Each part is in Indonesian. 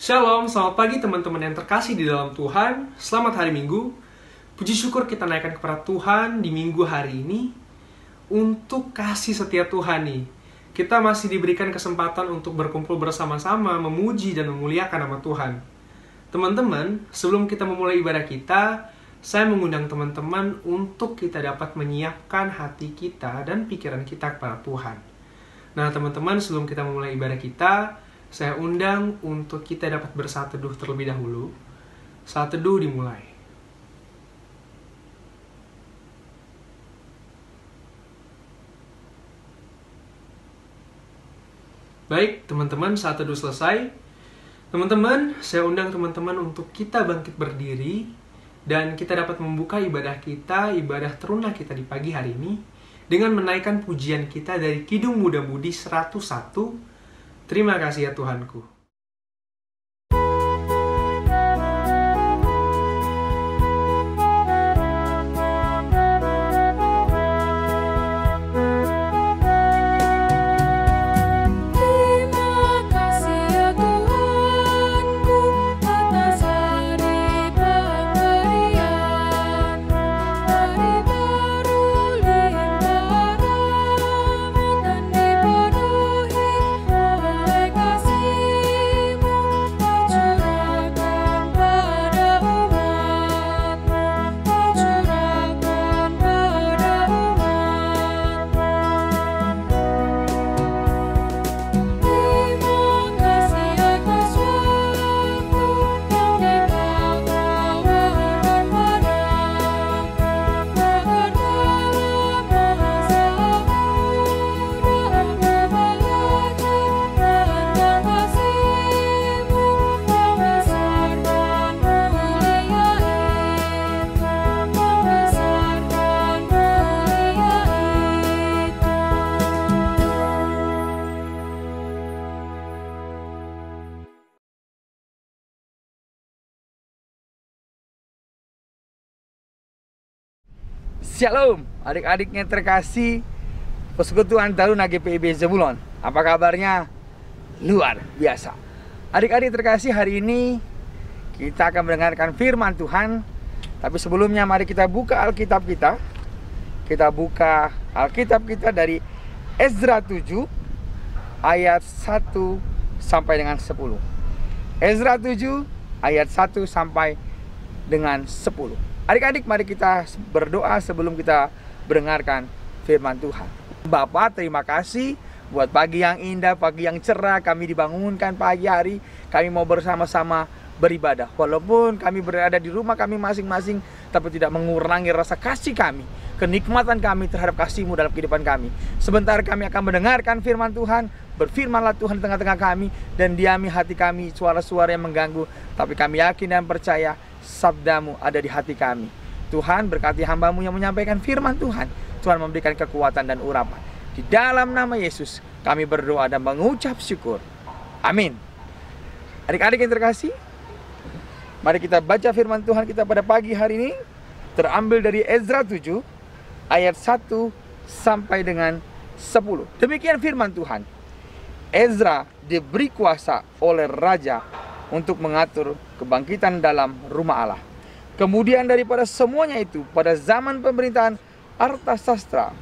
Shalom, selamat pagi teman-teman yang terkasih di dalam Tuhan. Selamat hari Minggu. Puji syukur kita naikkan kepada Tuhan di minggu hari ini. Untuk kasih setia Tuhan nih, kita masih diberikan kesempatan untuk berkumpul bersama-sama, memuji dan memuliakan nama Tuhan. Teman-teman, sebelum kita memulai ibadah kita, saya mengundang teman-teman untuk kita dapat menyiapkan hati kita dan pikiran kita kepada Tuhan. Nah teman-teman, sebelum kita memulai ibadah kita, saya undang untuk kita dapat bersaat teduh terlebih dahulu. Saat teduh dimulai. Baik, teman-teman, saat teduh selesai. Teman-teman, saya undang teman-teman untuk kita bangkit berdiri dan kita dapat membuka ibadah kita, ibadah teruna kita di pagi hari ini dengan menaikkan pujian kita dari Kidung Muda Mudi 101. Terima kasih ya Tuhanku. Shalom, adik-adiknya terkasih Persekutuan Taruna GPIB Zebulon. Apa kabarnya? Luar biasa. Adik-adik terkasih, hari ini kita akan mendengarkan firman Tuhan. Tapi sebelumnya mari kita buka Alkitab kita. Kita buka Alkitab kita dari Ezra 7 ayat 1 sampai dengan 10. Ezra 7 ayat 1 sampai dengan 10. Adik-adik, mari kita berdoa sebelum kita mendengarkan firman Tuhan. Bapa, terima kasih buat pagi yang indah, pagi yang cerah. Kami dibangunkan pagi hari, kami mau bersama-sama beribadah. Walaupun kami berada di rumah kami masing-masing, tapi tidak mengurangi rasa kasih kami, kenikmatan kami terhadap kasih-Mu dalam kehidupan kami. Sebentar kami akan mendengarkan firman Tuhan. Berfirmanlah Tuhan di tengah-tengah kami, dan diami hati kami suara-suara yang mengganggu. Tapi kami yakin dan percaya sabda-Mu ada di hati kami. Tuhan, berkati hamba-Mu yang menyampaikan firman Tuhan. Tuhan memberikan kekuatan dan urapan. Di dalam nama Yesus kami berdoa dan mengucap syukur. Amin. Adik-adik yang terkasih, mari kita baca firman Tuhan kita pada pagi hari ini. Terambil dari Ezra 7 ayat 1 sampai dengan 10. Demikian firman Tuhan. Ezra diberi kuasa oleh raja untuk mengatur kebangkitan dalam rumah Allah. Kemudian daripada semuanya itu, pada zaman pemerintahan Artasastra,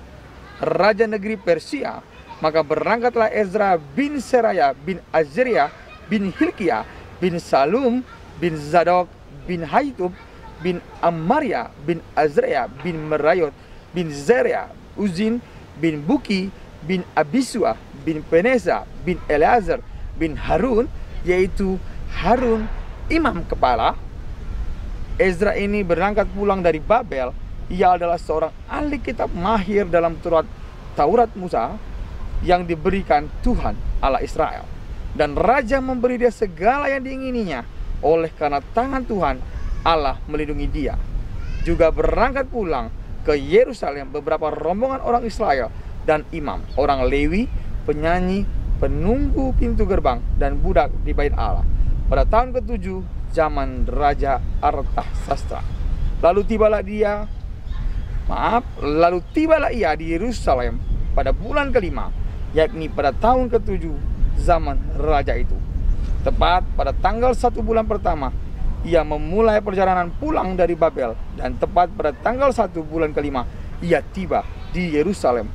raja negeri Persia, maka berangkatlah Ezra bin Seraya bin Azria bin Hilkiah bin Salum bin Zadok bin Haitub bin Amaria bin Azria bin Merayot bin Zeria Uzin bin Buki bin Abisua bin Peneza bin Eleazar bin Harun, yaitu Harun imam kepala. Ezra ini berangkat pulang dari Babel. Ia adalah seorang ahli kitab mahir dalam Taurat Musa yang diberikan Tuhan Allah Israel. Dan raja memberi dia segala yang diingininya, oleh karena tangan Tuhan Allah melindungi dia. Juga berangkat pulang ke Yerusalem beberapa rombongan orang Israel dan imam, orang Lewi, penyanyi, penunggu pintu gerbang, dan budak di bait Allah. Pada tahun ke-7 zaman Raja Artasastra. Lalu tibalah ia di Yerusalem pada bulan ke-5, yakni pada tahun ke-7 zaman raja itu. Tepat pada tanggal 1 bulan pertama, ia memulai perjalanan pulang dari Babel. Dan tepat pada tanggal 1 bulan kelima, ia tiba di Yerusalem.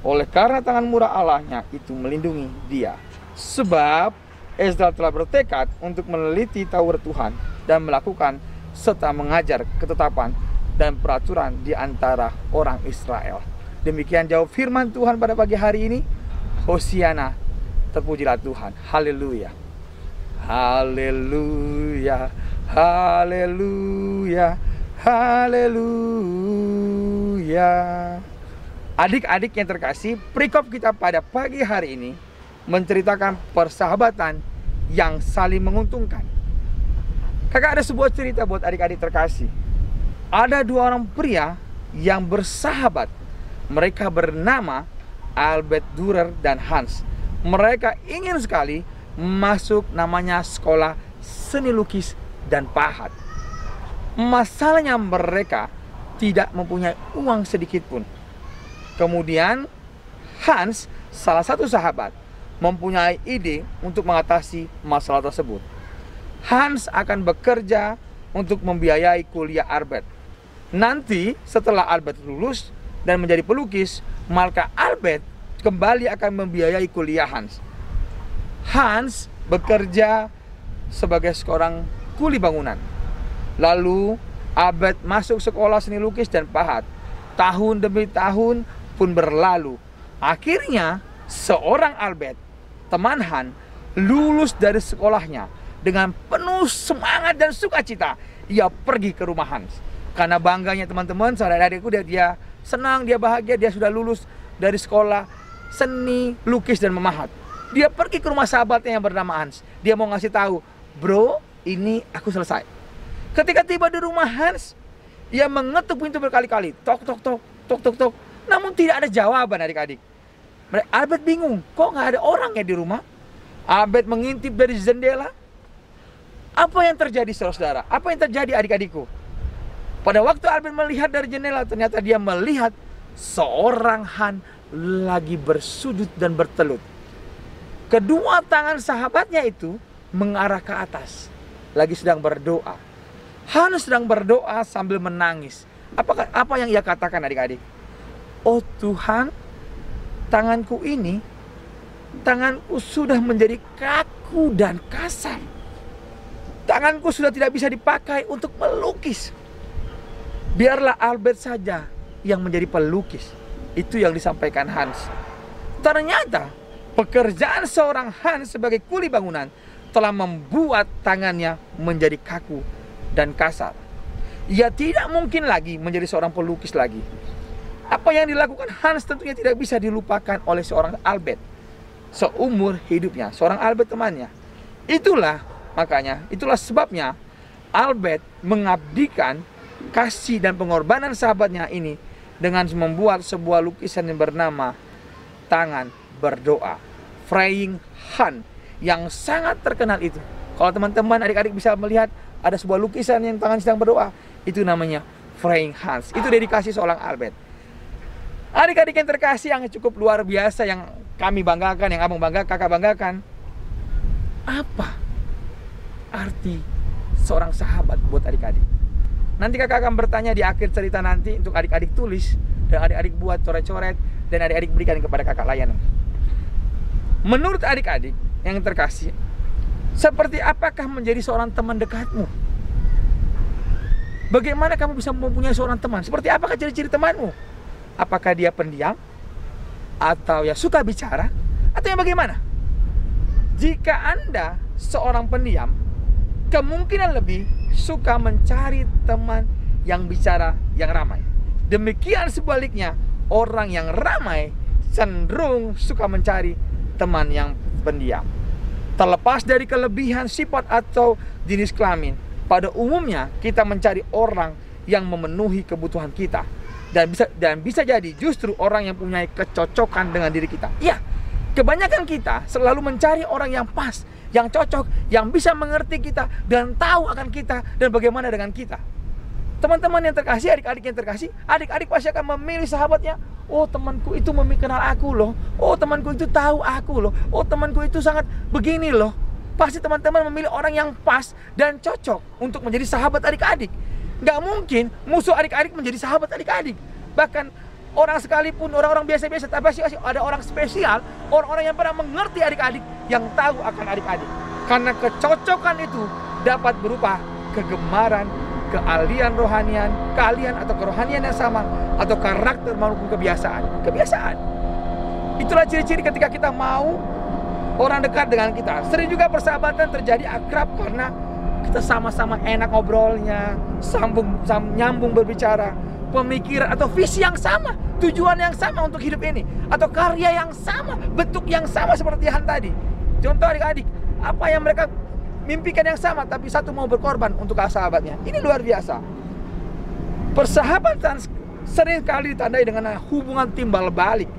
Oleh karena tangan murah Allahnya itu melindungi dia. Sebab Ezra telah bertekad untuk meneliti Taurat Tuhan dan melakukan serta mengajar ketetapan dan peraturan di antara orang Israel. Demikian jawab firman Tuhan pada pagi hari ini. Hosiana, terpujilah Tuhan. Haleluya. Haleluya. Haleluya. Haleluya. Adik-adik yang terkasih, perikop kita pada pagi hari ini menceritakan persahabatan yang saling menguntungkan. Kakak ada sebuah cerita buat adik-adik terkasih. Ada dua orang pria yang bersahabat. Mereka bernama Albert Dürer dan Hans. Mereka ingin sekali masuk namanya sekolah seni lukis dan pahat. Masalahnya mereka tidak mempunyai uang sedikit pun. Kemudian Hans, salah satu sahabat, mempunyai ide untuk mengatasi masalah tersebut. Hans akan bekerja untuk membiayai kuliah Albert. Nanti setelah Albert lulus dan menjadi pelukis, maka Albert kembali akan membiayai kuliah Hans. Hans bekerja sebagai seorang kuli bangunan. Lalu Albert masuk sekolah seni lukis dan pahat. Tahun demi tahun pun berlalu. Akhirnya seorang Albert, teman Hans, lulus dari sekolahnya dengan penuh semangat dan sukacita. Ia pergi ke rumah Hans. Karena bangganya teman-teman, saudara-saudariku, dia senang, dia bahagia, dia sudah lulus dari sekolah seni lukis dan memahat. Dia pergi ke rumah sahabatnya yang bernama Hans. Dia mau ngasih tahu, bro, ini aku selesai. Ketika tiba di rumah Hans, ia mengetuk pintu berkali-kali, tok tok tok tok tok tok. Namun tidak ada jawaban, adik-adik. Albert bingung, kok nggak ada orang ya di rumah? Albert mengintip dari jendela. Apa yang terjadi, saudara? Apa yang terjadi, adik-adikku? Pada waktu Albert melihat dari jendela, ternyata dia melihat seorang Hans lagi bersujud dan bertelut. Kedua tangan sahabatnya itu mengarah ke atas, lagi sedang berdoa. Hans sedang berdoa sambil menangis. Apa yang ia katakan, adik-adik? Oh Tuhan, tanganku sudah menjadi kaku dan kasar. Tanganku sudah tidak bisa dipakai untuk melukis. Biarlah Albert saja yang menjadi pelukis. Itu yang disampaikan Hans. Ternyata pekerjaan seorang Hans sebagai kuli bangunan telah membuat tangannya menjadi kaku dan kasar. Ia tidak mungkin lagi menjadi seorang pelukis lagi. Apa yang dilakukan Hans tentunya tidak bisa dilupakan oleh seorang Albert seumur hidupnya, seorang Albert temannya. Itulah sebabnya Albert mengabdikan kasih dan pengorbanan sahabatnya ini dengan membuat sebuah lukisan yang bernama Tangan Berdoa, Frying Hand, yang sangat terkenal itu. Kalau teman-teman adik-adik bisa melihat ada sebuah lukisan yang tangan sedang berdoa, itu namanya Frying Hands. Itu dedikasi seorang Albert. Adik-adik yang terkasih yang cukup luar biasa, yang kami banggakan, yang abang banggakan, kakak banggakan. Apa arti seorang sahabat buat adik-adik? Nanti kakak akan bertanya di akhir cerita nanti untuk adik-adik tulis dan adik-adik buat coret-coret dan adik-adik berikan kepada kakak layanan. Menurut adik-adik yang terkasih, seperti apakah menjadi seorang teman dekatmu? Bagaimana kamu bisa mempunyai seorang teman? Seperti apakah ciri-ciri temanmu? Apakah dia pendiam? Atau ya suka bicara? Atau yang bagaimana? Jika Anda seorang pendiam, kemungkinan lebih suka mencari teman yang bicara, yang ramai. Demikian sebaliknya, orang yang ramai cenderung suka mencari teman yang pendiam. Terlepas dari kelebihan sifat atau jenis kelamin, pada umumnya kita mencari orang yang memenuhi kebutuhan kita. Dan bisa jadi justru orang yang punya kecocokan dengan diri kita. Ya, kebanyakan kita selalu mencari orang yang pas, yang cocok, yang bisa mengerti kita dan tahu akan kita dan bagaimana dengan kita. Teman-teman yang terkasih, adik-adik yang terkasih, adik-adik pasti akan memilih sahabatnya. Oh, temanku itu kenal aku loh. Oh, temanku itu tahu aku loh. Oh, temanku itu sangat begini loh. Pasti teman-teman memilih orang yang pas dan cocok untuk menjadi sahabat adik-adik. Nggak mungkin musuh adik-adik menjadi sahabat adik-adik. Bahkan orang sekalipun, orang-orang biasa-biasa, tapi ada orang spesial, orang-orang yang pernah mengerti adik-adik, yang tahu akan adik-adik. Karena kecocokan itu dapat berupa kegemaran, keahlian rohanian, keahlian atau kerohanian yang sama, atau karakter maupun kebiasaan. Itulah ciri-ciri ketika kita mau orang dekat dengan kita. Sering juga persahabatan terjadi akrab karena kita sama-sama enak ngobrolnya, nyambung berbicara, pemikiran atau visi yang sama, tujuan yang sama untuk hidup ini, atau karya yang sama, bentuk yang sama seperti Han tadi. Contoh adik-adik, apa yang mereka mimpikan yang sama, tapi satu mau berkorban untuk sahabatnya. Ini luar biasa. Persahabatan sering kali ditandai dengan hubungan timbal balik,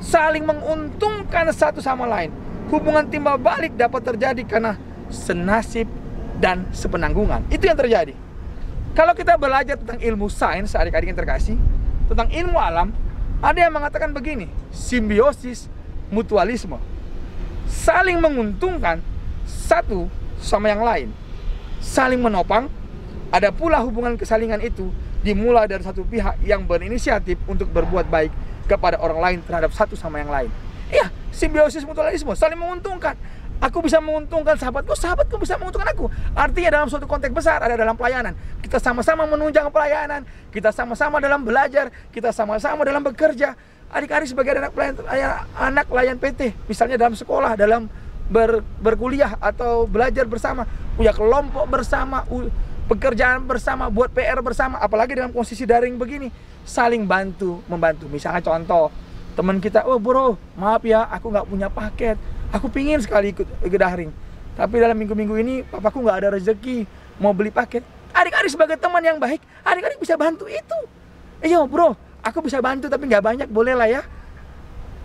saling menguntungkan satu sama lain. Hubungan timbal balik dapat terjadi karena senasib dan sepenanggungan. Itu yang terjadi. Kalau kita belajar tentang ilmu sains, adik-adik yang terkasih, tentang ilmu alam, ada yang mengatakan begini, simbiosis mutualisme. Saling menguntungkan satu sama yang lain, saling menopang. Ada pula hubungan kesalingan itu dimulai dari satu pihak yang berinisiatif untuk berbuat baik kepada orang lain terhadap satu sama yang lain. Iya, simbiosis mutualisme, saling menguntungkan. Aku bisa menguntungkan sahabatku, sahabatku bisa menguntungkan aku. Artinya dalam suatu konteks besar, ada dalam pelayanan. Kita sama-sama menunjang pelayanan, kita sama-sama dalam belajar, kita sama-sama dalam bekerja. Adik-adik sebagai anak layan PT, misalnya dalam sekolah, dalam berkuliah atau belajar bersama, punya kelompok bersama, pekerjaan bersama, buat PR bersama, apalagi dalam posisi daring begini, saling membantu. Misalnya contoh, teman kita, oh bro, maaf ya, aku nggak punya paket, aku pingin sekali ikut daring, tapi dalam minggu-minggu ini papaku nggak ada rezeki mau beli paket. Adik-adik sebagai teman yang baik, adik-adik bisa bantu itu. Iya bro, aku bisa bantu tapi nggak banyak, boleh lah ya.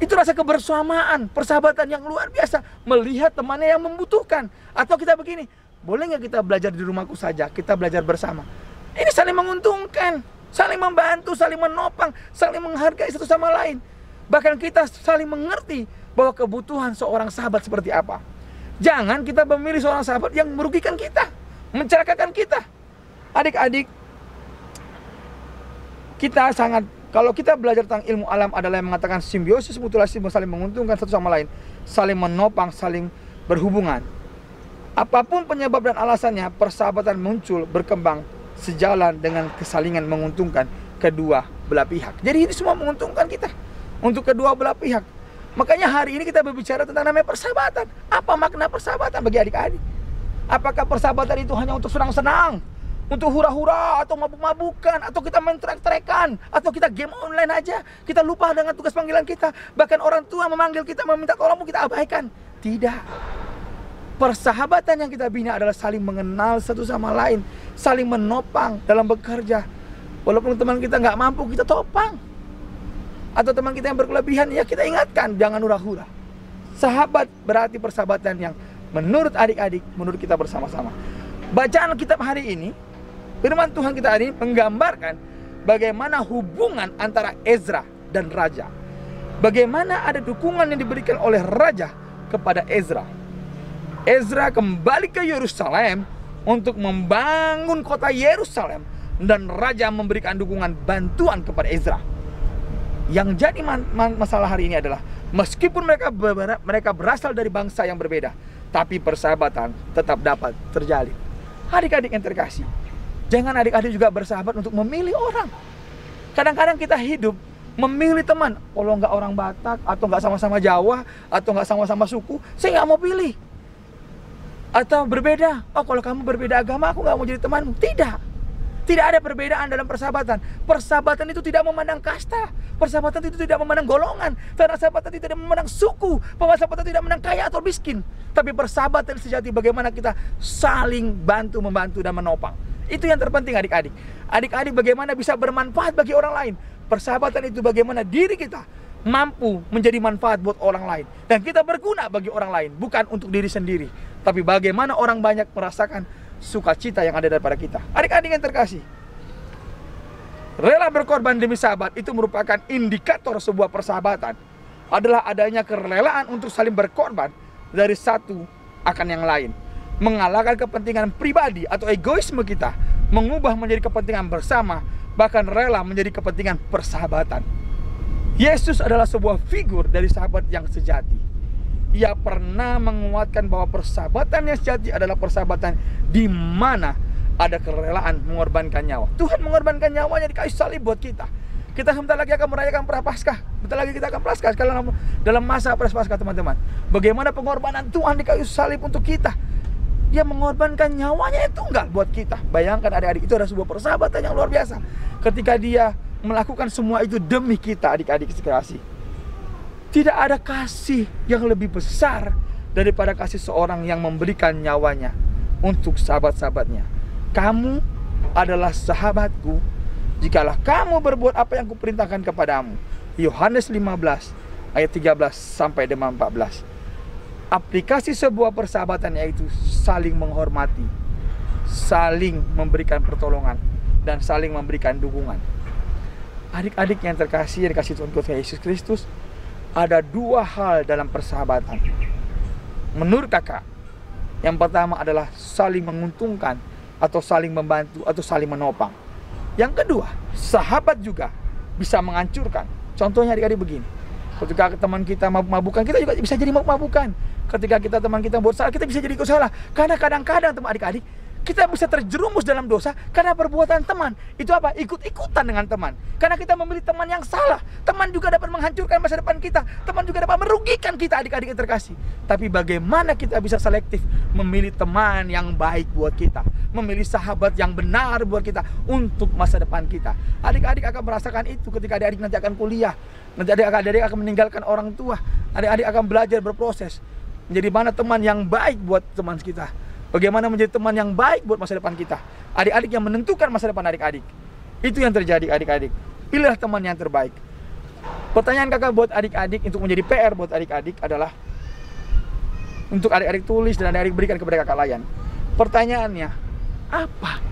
Itu rasa kebersamaan, persahabatan yang luar biasa, melihat temannya yang membutuhkan. Atau kita begini, boleh nggak kita belajar di rumahku saja, kita belajar bersama. Ini saling menguntungkan, saling membantu, saling menopang, saling menghargai satu sama lain. Bahkan kita saling mengerti bahwa kebutuhan seorang sahabat seperti apa. Jangan kita memilih seorang sahabat yang merugikan kita, mencelakakan kita. Adik-adik, kita sangat, kalau kita belajar tentang ilmu alam adalah yang mengatakan simbiosis mutualisme, saling menguntungkan satu sama lain, saling menopang, saling berhubungan. Apapun penyebab dan alasannya, persahabatan muncul, berkembang sejalan dengan kesalingan menguntungkan kedua belah pihak. Jadi ini semua menguntungkan kita untuk kedua belah pihak. Makanya hari ini kita berbicara tentang namanya persahabatan. Apa makna persahabatan bagi adik-adik? Apakah persahabatan itu hanya untuk senang-senang, untuk hura-hura, atau mabuk-mabukan, atau kita main trek-trekan, atau kita game online aja, kita lupa dengan tugas panggilan kita, bahkan orang tua memanggil kita, meminta tolong, kita abaikan? Tidak. Persahabatan yang kita bina adalah saling mengenal satu sama lain, saling menopang dalam bekerja. Walaupun teman kita nggak mampu, kita topang. Atau teman kita yang berkelebihan, ya kita ingatkan, jangan hura-hura. Sahabat berarti persahabatan yang menurut adik-adik, menurut kita bersama-sama. Bacaan kitab hari ini, firman Tuhan kita hari ini menggambarkan bagaimana hubungan antara Ezra dan raja. Bagaimana ada dukungan yang diberikan oleh raja kepada Ezra. Ezra kembali ke Yerusalem untuk membangun kota Yerusalem, dan raja memberikan dukungan bantuan kepada Ezra. Yang jadi masalah hari ini adalah meskipun mereka berasal dari bangsa yang berbeda, tapi persahabatan tetap dapat terjalin. Adik-adik yang terkasih, jangan adik-adik juga bersahabat untuk memilih orang. Kadang-kadang kita hidup memilih teman, kalau nggak orang Batak, atau nggak sama-sama Jawa, atau nggak sama-sama suku, saya nggak mau pilih. Atau berbeda, oh kalau kamu berbeda agama, aku nggak mau jadi temanmu. Tidak ada perbedaan dalam persahabatan. Persahabatan itu tidak memandang kasta. Persahabatan itu tidak memandang golongan. Persahabatan itu tidak memandang suku. Persahabatan tidak memandang kaya atau miskin. Tapi persahabatan sejati bagaimana kita saling bantu, membantu, dan menopang. Itu yang terpenting adik-adik. Adik-adik bagaimana bisa bermanfaat bagi orang lain. Persahabatan itu bagaimana diri kita mampu menjadi manfaat buat orang lain. Dan kita berguna bagi orang lain. Bukan untuk diri sendiri. Tapi bagaimana orang banyak merasakan sukacita yang ada daripada kita. Adik-adik yang terkasih, rela berkorban demi sahabat itu merupakan indikator sebuah persahabatan. Adalah adanya kerelaan untuk saling berkorban dari satu akan yang lain, mengalahkan kepentingan pribadi atau egoisme kita, mengubah menjadi kepentingan bersama, bahkan rela menjadi kepentingan persahabatan. Yesus adalah sebuah figur dari sahabat yang sejati. Ia pernah menguatkan bahwa persahabatan yang sejati adalah persahabatan di mana ada kerelaan mengorbankan nyawa. Tuhan mengorbankan nyawanya di kayu salib buat kita. Kita sebentar lagi akan merayakan Prapaskah. Bentar lagi kita akan Prapaskah dalam masa Prapaskah, teman-teman. Bagaimana pengorbanan Tuhan di kayu salib untuk kita. Dia mengorbankan nyawanya itu enggak buat kita. Bayangkan adik-adik, itu adalah sebuah persahabatan yang luar biasa. Ketika dia melakukan semua itu demi kita, adik-adik sekasih. Tidak ada kasih yang lebih besar daripada kasih seorang yang memberikan nyawanya untuk sahabat-sahabatnya. Kamu adalah sahabatku jikalau kamu berbuat apa yang kuperintahkan kepadamu. Yohanes 15 ayat 13 sampai dengan 14. Aplikasi sebuah persahabatan yaitu saling menghormati, saling memberikan pertolongan, dan saling memberikan dukungan. Adik-adik yang terkasih, yang dikasih Tuhan kita Yesus Kristus, ada dua hal dalam persahabatan. Menurut kakak, yang pertama adalah saling menguntungkan, atau saling membantu, atau saling menopang. Yang kedua, sahabat juga bisa menghancurkan. Contohnya adik-adik begini. Ketika teman kita mabuk-mabukan, kita juga bisa jadi mabuk-mabukan. Ketika teman kita buat salah, kita bisa jadi ikut salah. Karena kadang-kadang teman adik-adik, kita bisa terjerumus dalam dosa karena perbuatan teman. Itu apa? Ikut-ikutan dengan teman. Karena kita memilih teman yang salah. Teman juga dapat menghancurkan masa depan kita. Teman juga dapat merugikan kita, adik-adik yang terkasih. Tapi bagaimana kita bisa selektif memilih teman yang baik buat kita, memilih sahabat yang benar buat kita untuk masa depan kita. Adik-adik akan merasakan itu ketika adik-adik nanti akan kuliah. Nanti adik-adik akan meninggalkan orang tua. Adik-adik akan belajar berproses menjadi mana teman yang baik buat teman kita. Bagaimana menjadi teman yang baik buat masa depan kita. Adik-adik yang menentukan masa depan adik-adik. Itu yang terjadi, adik-adik. Pilihlah teman yang terbaik. Pertanyaan kakak buat adik-adik, untuk menjadi PR buat adik-adik adalah, untuk adik-adik tulis dan adik-adik berikan kepada kakak Layan. Pertanyaannya, apa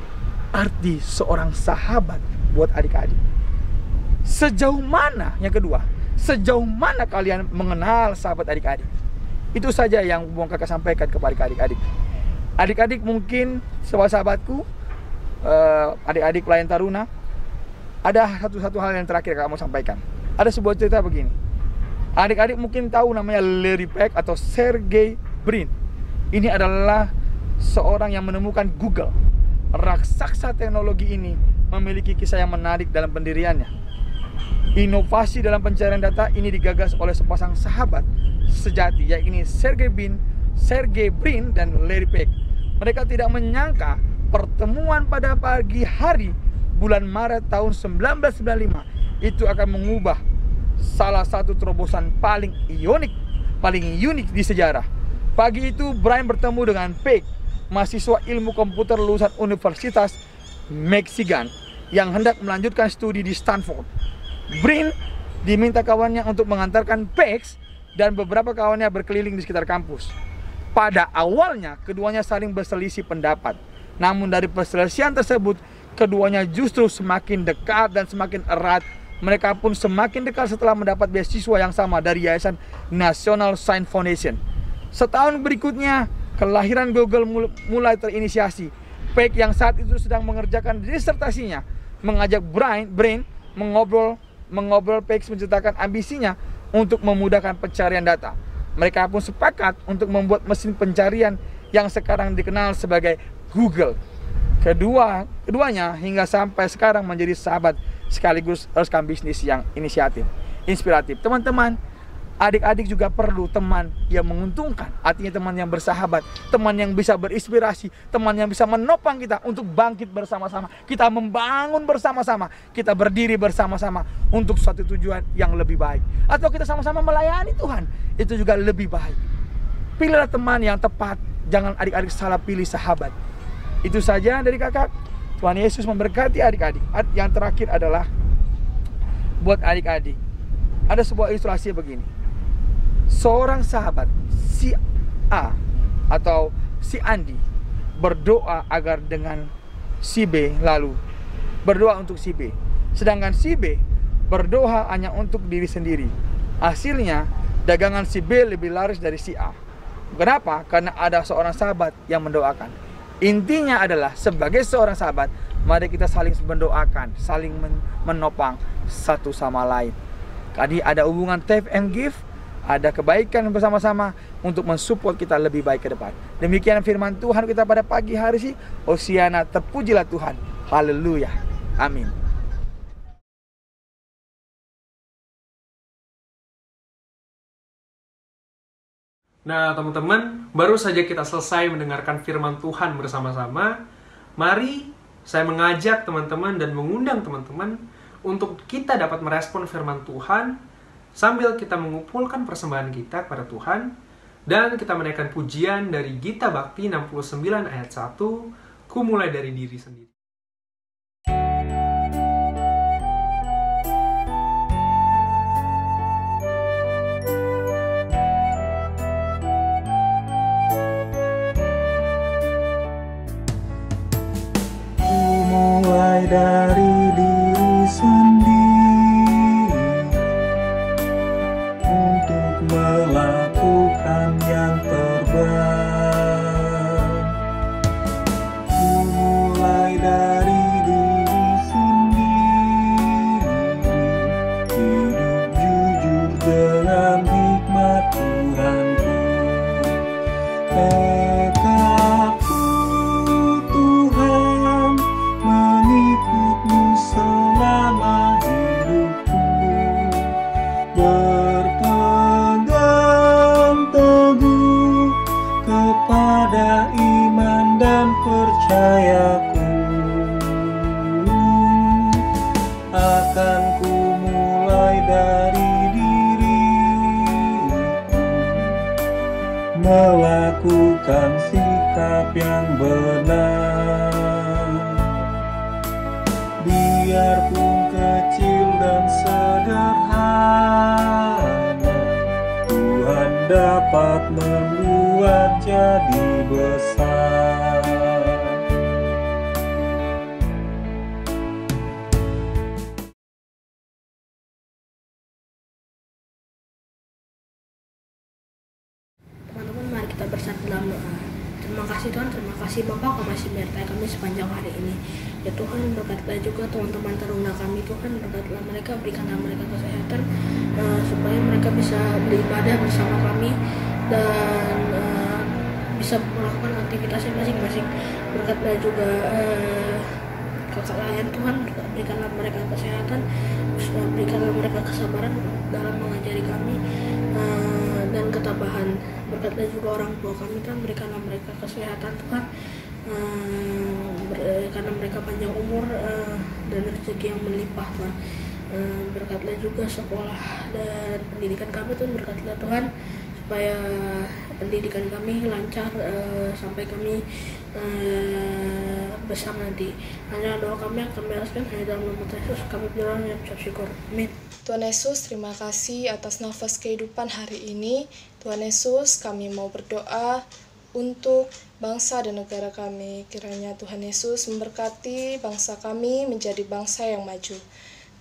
arti seorang sahabat buat adik-adik? Sejauh mana, yang kedua, sejauh mana kalian mengenal sahabat adik-adik? Itu saja yang mau kakak sampaikan kepada adik-adik. Adik-adik mungkin sahabat-sahabatku, adik-adik pelayan taruna, ada satu hal yang terakhir kakak mau sampaikan. Ada sebuah cerita begini. Adik-adik mungkin tahu namanya Larry Page atau Sergey Brin. Ini adalah seorang yang menemukan Google. Raksasa teknologi ini memiliki kisah yang menarik dalam pendiriannya. Inovasi dalam pencarian data ini digagas oleh sepasang sahabat sejati, yaitu Sergey Brin dan Larry Page. Mereka tidak menyangka pertemuan pada pagi hari bulan Maret tahun 1995 itu akan mengubah salah satu terobosan paling unik di sejarah. Pagi itu Brian bertemu dengan Page, mahasiswa ilmu komputer lulusan Universitas Michigan yang hendak melanjutkan studi di Stanford. Brin diminta kawannya untuk mengantarkan Page dan beberapa kawannya berkeliling di sekitar kampus. Pada awalnya, keduanya saling berselisih pendapat. Namun dari perselisihan tersebut, keduanya justru semakin dekat dan semakin erat. Mereka pun semakin dekat setelah mendapat beasiswa yang sama dari Yayasan National Science Foundation. Setahun berikutnya, kelahiran Google mulai terinisiasi. Page yang saat itu sedang mengerjakan disertasinya mengajak Brian mengobrol Page menceritakan ambisinya untuk memudahkan pencarian data. Mereka pun sepakat untuk membuat mesin pencarian yang sekarang dikenal sebagai Google. Keduanya hingga sampai sekarang menjadi sahabat sekaligus rekan bisnis yang inspiratif. Teman-teman, adik-adik juga perlu teman yang menguntungkan. Artinya teman yang bersahabat, teman yang bisa berinspirasi, teman yang bisa menopang kita untuk bangkit bersama-sama. Kita membangun bersama-sama, kita berdiri bersama-sama untuk suatu tujuan yang lebih baik. Atau kita sama-sama melayani Tuhan, itu juga lebih baik. Pilihlah teman yang tepat, jangan adik-adik salah pilih sahabat. Itu saja dari kakak. Tuhan Yesus memberkati adik-adik. Yang terakhir adalah buat adik-adik, ada sebuah ilustrasi begini. Seorang sahabat, si A atau si Andi, berdoa agar dengan si B, lalu berdoa untuk si B. Sedangkan si B berdoa hanya untuk diri sendiri. Hasilnya, dagangan si B lebih laris dari si A. Kenapa? Karena ada seorang sahabat yang mendoakan. Intinya adalah sebagai seorang sahabat, mari kita saling mendoakan, saling menopang satu sama lain. Tadi ada hubungan take and give, ada kebaikan bersama-sama untuk mensupport kita lebih baik ke depan. Demikian firman Tuhan kita pada pagi hari ini. Hosiana, terpujilah Tuhan. Haleluya. Amin. Nah, teman-teman, baru saja kita selesai mendengarkan firman Tuhan bersama-sama. Mari saya mengajak teman-teman dan mengundang teman-teman untuk kita dapat merespon firman Tuhan sambil kita mengumpulkan persembahan kita kepada Tuhan dan kita menaikkan pujian dari Gita Bakti 69 ayat 1, Ku mulai dari diri sendiri. Dari diri sendiri untuk melakukan yang terbaik. Ku mulai dari diri sendiri, hidup jujur dengan hikmat Tuhanku. Tekadku Tuhan mengikutmu selama hidupku, berpegang teguh kepada iman dan percayaku. Akan ku mulai dari diriku, melakukan sikap yang benar. Biarpun kecil dan sederhana, Tuhan dapat membuat jadi besar. Teman-teman, mari kita bersatu dalam doa. Terima kasih Tuhan, terima kasih Bapak, Kau masih menyertai kami sepanjang hari ini. Ya Tuhan, berkatilah juga teman-teman teruna kami Tuhan, berkatilah mereka, berikanlah mereka kesehatan supaya mereka bisa beribadah bersama kami dan bisa melakukan aktivitasnya masing-masing. Berkatilah juga kakak layan Tuhan, berikanlah mereka kesehatan, berikanlah mereka kesabaran dalam mengajari kami dan ketabahan. Berkatilah juga orang tua kami Tuhan, berikanlah mereka kesehatan Tuhan, karena mereka panjang umur dan rezeki yang melimpah Tuhan. Berkatilah juga sekolah dan pendidikan kami Tuhan, berkatilah Tuhan supaya pendidikan kami lancar sampai kami besar nanti. Hanya doa kami yang kami alaskan hanya dalam nama Yesus kami berdoa dan ucap syukur. Amin. Tuhan Yesus, terima kasih atas nafas kehidupan hari ini. Tuhan Yesus, kami mau berdoa untuk bangsa dan negara kami. Kiranya Tuhan Yesus memberkati bangsa kami menjadi bangsa yang maju.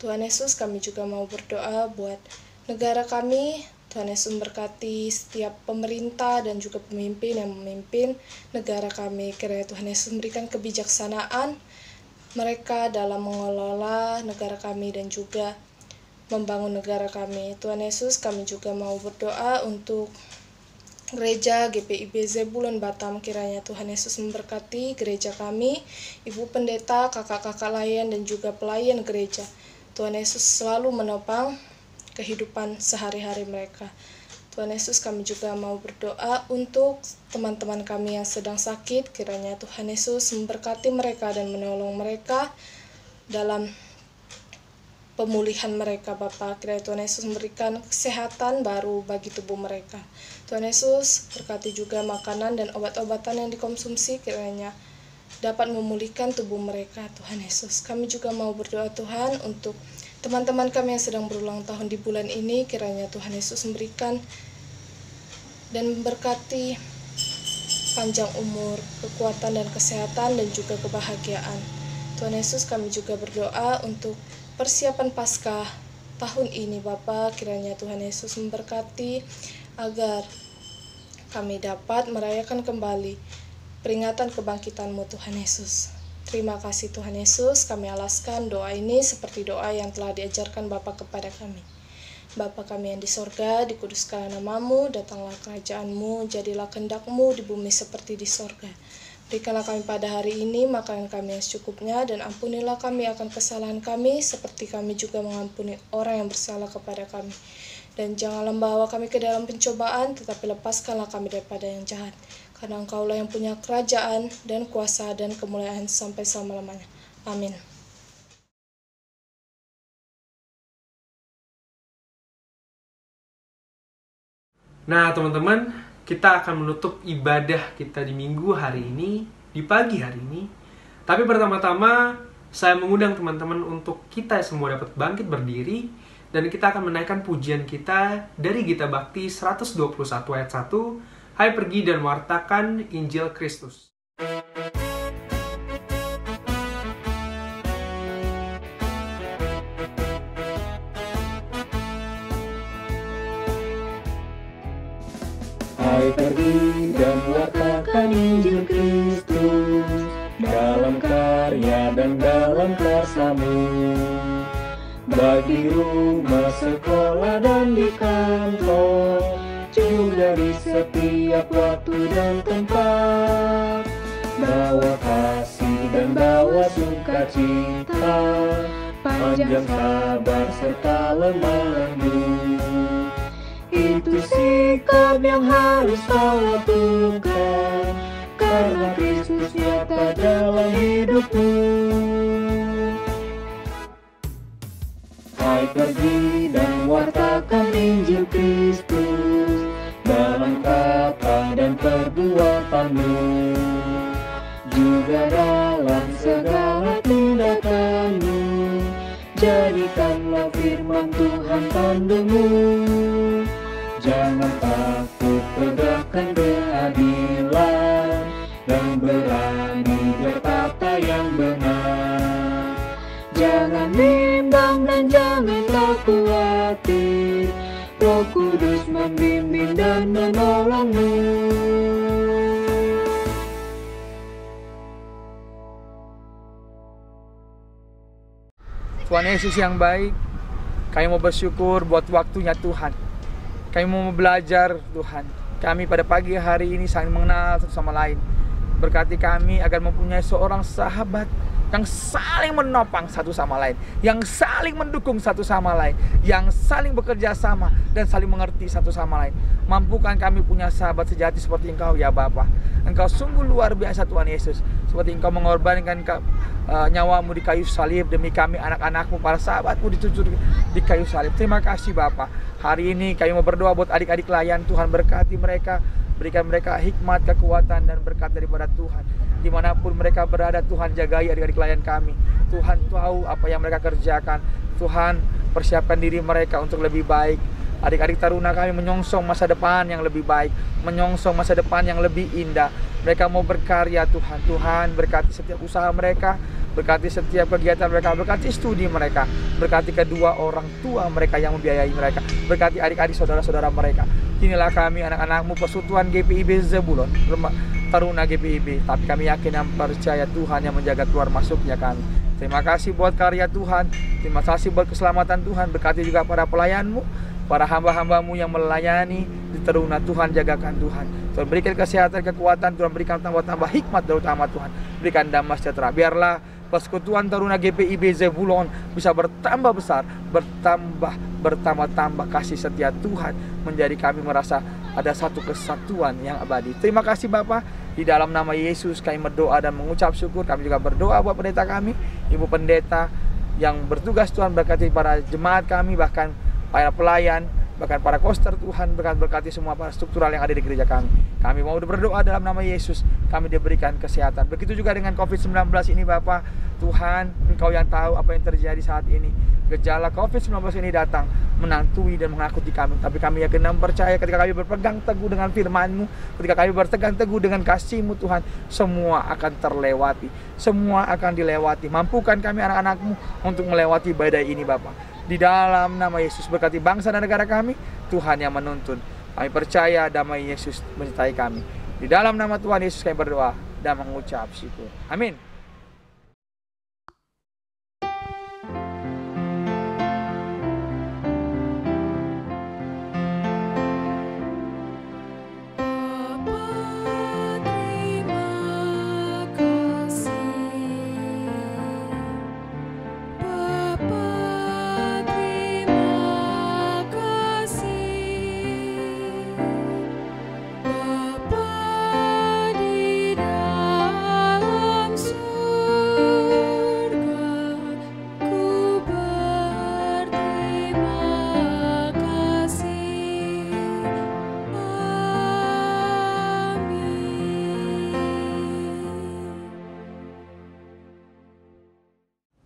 Tuhan Yesus, kami juga mau berdoa buat negara kami. Tuhan Yesus memberkati setiap pemerintah dan juga pemimpin yang memimpin negara kami. Kiranya Tuhan Yesus memberikan kebijaksanaan mereka dalam mengelola negara kami dan juga membangun negara kami. Tuhan Yesus, kami juga mau berdoa untuk Gereja GPIB Zebulon Batam. Kiranya Tuhan Yesus memberkati gereja kami, ibu pendeta, kakak-kakak layan dan juga pelayan gereja. Tuhan Yesus selalu menopang kehidupan sehari-hari mereka. Tuhan Yesus, kami juga mau berdoa untuk teman-teman kami yang sedang sakit. Kiranya Tuhan Yesus memberkati mereka dan menolong mereka dalam pemulihan mereka Bapa. Kiranya Tuhan Yesus memberikan kesehatan baru bagi tubuh mereka. Tuhan Yesus berkati juga makanan dan obat-obatan yang dikonsumsi, kiranya dapat memulihkan tubuh mereka. Tuhan Yesus, kami juga mau berdoa Tuhan untuk teman-teman kami yang sedang berulang tahun di bulan ini. Kiranya Tuhan Yesus memberikan dan memberkati panjang umur, kekuatan dan kesehatan dan juga kebahagiaan. Tuhan Yesus, kami juga berdoa untuk persiapan Paskah tahun ini Bapa. Kiranya Tuhan Yesus memberkati agar kami dapat merayakan kembali peringatan kebangkitan-Mu Tuhan Yesus. Terima kasih Tuhan Yesus, kami alaskan doa ini seperti doa yang telah diajarkan Bapa kepada kami. Bapa kami yang di sorga, dikuduskanlah nama-Mu, datanglah kerajaan-Mu, jadilah kehendak-Mu di bumi seperti di sorga. Berikanlah kami pada hari ini makanan kami yang secukupnya, dan ampunilah kami akan kesalahan kami, seperti kami juga mengampuni orang yang bersalah kepada kami. Dan janganlah membawa kami ke dalam pencobaan, tetapi lepaskanlah kami daripada yang jahat. Karena Engkaulah yang punya kerajaan dan kuasa dan kemuliaan sampai selama-lamanya. Amin. Nah teman-teman, kita akan menutup ibadah kita di minggu hari ini, di pagi hari ini. Tapi pertama-tama, saya mengundang teman-teman untuk kita semua dapat bangkit berdiri, dan kita akan menaikkan pujian kita dari Gita Bakti 121 ayat 1, Hai pergi dan wartakan Injil Kristus. Hai pergi dan wartakan Injil Kristus dalam karya dan dalam kuasa-Mu, baik di rumah, sekolah, dan di kantor, juga di setiap waktu dan tempat. Bawa kasih dan bawa sukacita, panjang sabar serta lemah lembut. Itu sikap yang harus kau lakukan, karena Kristus nyata dalam hidupmu. Hai pergi dan wartakan Injil Kristus dalam kata dan perbuatanmu, juga dalam segala tindakanmu. Jadikanlah firman Tuhan pandumu. Jangan takut tegakkan keadilan, dan berani berkata yang benar. Jangan bimbang dan jangan khawatir, Roh Kudus membimbing dan menolongmu. Tuhan Yesus yang baik, kami mau bersyukur buat waktunya Tuhan. Kami mau belajar Tuhan. Kami pada pagi hari ini saling mengenal satu sama lain. Berkati kami agar mempunyai seorang sahabat yang saling menopang satu sama lain, yang saling mendukung satu sama lain, yang saling bekerja sama dan saling mengerti satu sama lain. Mampukan kami punya sahabat sejati seperti Engkau ya Bapa. Engkau sungguh luar biasa Tuhan Yesus. Seperti Engkau mengorbankan nyawamu di kayu salib demi kami anak-anakmu, para sahabatmu ditutur di kayu salib. Terima kasih Bapa. Hari ini kami mau berdoa buat adik-adik layan. Tuhan berkati mereka, berikan mereka hikmat, kekuatan, dan berkat daripada Tuhan. Dimanapun mereka berada, Tuhan jagai adik-adik layan kami. Tuhan tahu apa yang mereka kerjakan. Tuhan persiapkan diri mereka untuk lebih baik. Adik-adik taruna kami menyongsong masa depan yang lebih baik, menyongsong masa depan yang lebih indah. Mereka mau berkarya Tuhan. Tuhan berkati setiap usaha mereka, berkati setiap kegiatan mereka, berkati studi mereka, berkati kedua orang tua mereka yang membiayai mereka, berkati adik-adik saudara-saudara mereka. Inilah kami anak-anakmu Persekutuan GPIB Zebulon, Taruna GPIB. Tapi kami yakin dan percaya Tuhan yang menjaga keluar masuknya kami. Terima kasih buat karya Tuhan, terima kasih buat keselamatan Tuhan. Berkati juga para pelayanmu, para hamba-hambamu yang melayani di Taruna. Tuhan jagakan Tuhan. Tuhan berikan kesehatan, kekuatan. Tuhan berikan tambah-tambah hikmat terutama Tuhan. Berikan damai sejahtera. Biarlah Persekutuan Taruna GPIB Zebulon bisa bertambah besar, bertambah kasih setia Tuhan, menjadi kami merasa ada satu kesatuan yang abadi. Terima kasih Bapa. Di dalam nama Yesus kami berdoa dan mengucap syukur. Kami juga berdoa buat pendeta kami, Ibu Pendeta yang bertugas. Tuhan berkati para jemaat kami, bahkan para pelayan, bahkan para koster. Tuhan berkati semua para struktural yang ada di gereja kami. Kami mau berdoa dalam nama Yesus, kami diberikan kesehatan. Begitu juga dengan COVID-19 ini Bapak. Tuhan, Engkau yang tahu apa yang terjadi saat ini. Gejala COVID-19 ini datang menantui dan mengakuti kami. Tapi kami yakin dan percaya ketika kami berpegang teguh dengan firman-Mu, ketika kami berpegang teguh dengan kasih-Mu Tuhan, semua akan terlewati, semua akan dilewati. Mampukan kami anak-anak-Mu untuk melewati badai ini Bapak. Di dalam nama Yesus, berkati bangsa dan negara kami. Tuhan yang menuntun, Kami percaya damai Yesus menyertai kami. Di dalam nama Tuhan Yesus kami berdoa dan mengucap syukur. Amin.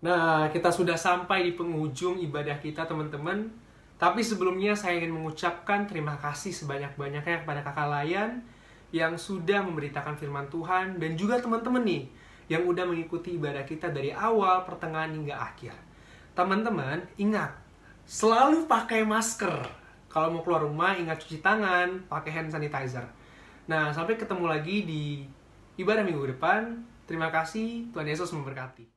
Nah, kita sudah sampai di penghujung ibadah kita, teman-teman. Tapi sebelumnya saya ingin mengucapkan terima kasih sebanyak-banyaknya kepada Kakak Layan yang sudah memberitakan firman Tuhan, dan juga teman-teman nih yang udah mengikuti ibadah kita dari awal, pertengahan, hingga akhir. Teman-teman, ingat, selalu pakai masker. Kalau mau keluar rumah, ingat cuci tangan, pakai hand sanitizer. Nah, sampai ketemu lagi di ibadah minggu depan. Terima kasih, Tuhan Yesus memberkati.